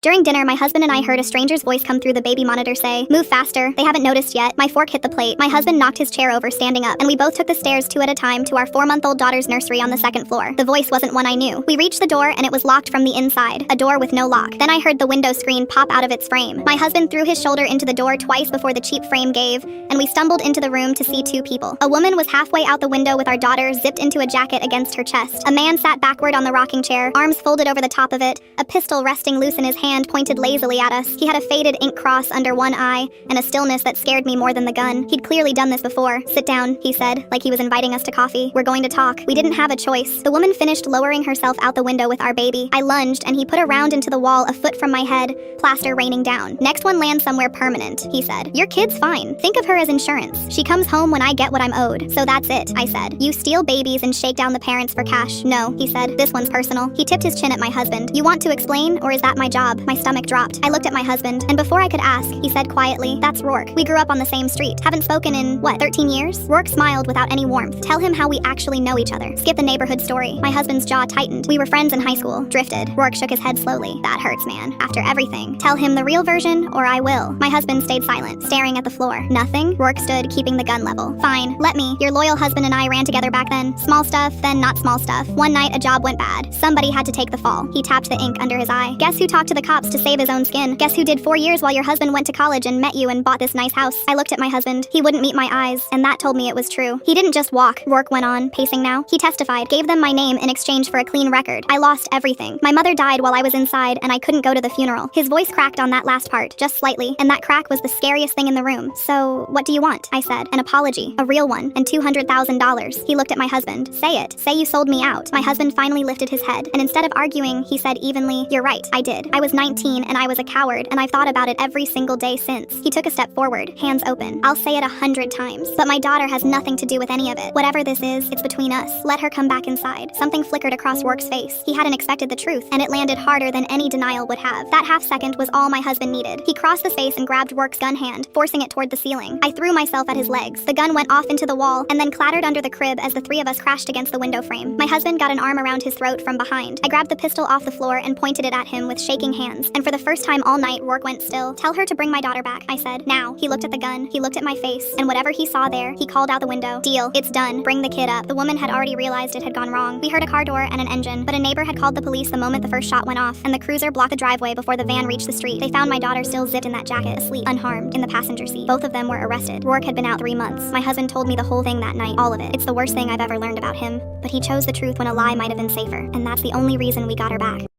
During dinner, my husband and I heard a stranger's voice come through the baby monitor say, "Move faster, they haven't noticed yet." My fork hit the plate. My husband knocked his chair over standing up, and we both took the stairs 2 at a time to our 4-month-old daughter's nursery on the 2nd floor. The voice wasn't one I knew. We reached the door and it was locked from the inside, a door with no lock. Then I heard the window screen pop out of its frame. My husband threw his shoulder into the door twice before the cheap frame gave, and we stumbled into the room to see 2 people. A woman was halfway out the window with our daughter zipped into a jacket against her chest. A man sat backward on the rocking chair, arms folded over the top of it, a pistol resting loose in his hand pointed lazily at us. He had a faded ink cross under one eye and a stillness that scared me more than the gun. He'd clearly done this before. "Sit down," he said, like he was inviting us to coffee. "We're going to talk." We didn't have a choice. The woman finished lowering herself out the window with our baby. I lunged and he put a round into the wall a foot from my head, plaster raining down. "Next one lands somewhere permanent," he said. "Your kid's fine. Think of her as insurance. She comes home when I get what I'm owed. So that's it," I said. "You steal babies and shake down the parents for cash." "No," he said. "This one's personal." He tipped his chin at my husband. "You want to explain, or is that my job?" My stomach dropped. I looked at my husband, and before I could ask, he said quietly, "That's Rourke. We grew up on the same street. Haven't spoken in, 13 years? Rourke smiled without any warmth. "Tell him how we actually know each other. Skip the neighborhood story." My husband's jaw tightened. "We were friends in high school." Drifted. Rourke shook his head slowly. "That hurts, man. After everything. Tell him the real version, or I will." My husband stayed silent, staring at the floor. "Nothing?" Rourke stood, keeping the gun level. "Fine. Let me. Your loyal husband and I ran together back then. Small stuff, then not small stuff. One night, a job went bad. Somebody had to take the fall." He tapped the ink under his eye. "Guess who talked to the cops to save his own skin? Guess who did 4 years while your husband went to college and met you and bought this nice house?" I looked at my husband. He wouldn't meet my eyes, and that told me it was true. "He didn't just walk," Rourke went on, pacing now. "He testified, gave them my name in exchange for a clean record. I lost everything. My mother died while I was inside, and I couldn't go to the funeral." His voice cracked on that last part, just slightly, and that crack was the scariest thing in the room. "So, what do you want?" I said. "An apology. A real one. And $200,000. He looked at my husband. "Say it. Say you sold me out." My husband finally lifted his head, and instead of arguing, he said evenly, "You're right. I did. I was 19, and I was a coward, and I've thought about it every single day since." He took a step forward, hands open. "I'll say it 100 times, but my daughter has nothing to do with any of it. Whatever this is, it's between us. Let her come back inside." Something flickered across Rourke's face. He hadn't expected the truth, and it landed harder than any denial would have. That half second was all my husband needed. He crossed the space and grabbed Rourke's gun hand, forcing it toward the ceiling. I threw myself at his legs. The gun went off into the wall, and then clattered under the crib as the 3 of us crashed against the window frame. My husband got an arm around his throat from behind. I grabbed the pistol off the floor and pointed it at him with shaking hands, and for the first time all night, Rourke went still. "Tell her to bring my daughter back," I said. "Now." He looked at the gun, he looked at my face, and whatever he saw there, he called out the window. "Deal. It's done. Bring the kid up." The woman had already realized it had gone wrong. We heard a car door and an engine, but a neighbor had called the police the moment the first shot went off, and the cruiser blocked the driveway before the van reached the street. They found my daughter still zipped in that jacket, asleep, unharmed, in the passenger seat. Both of them were arrested. Rourke had been out 3 months. My husband told me the whole thing that night, all of it. It's the worst thing I've ever learned about him, but he chose the truth when a lie might have been safer, and that's the only reason we got her back.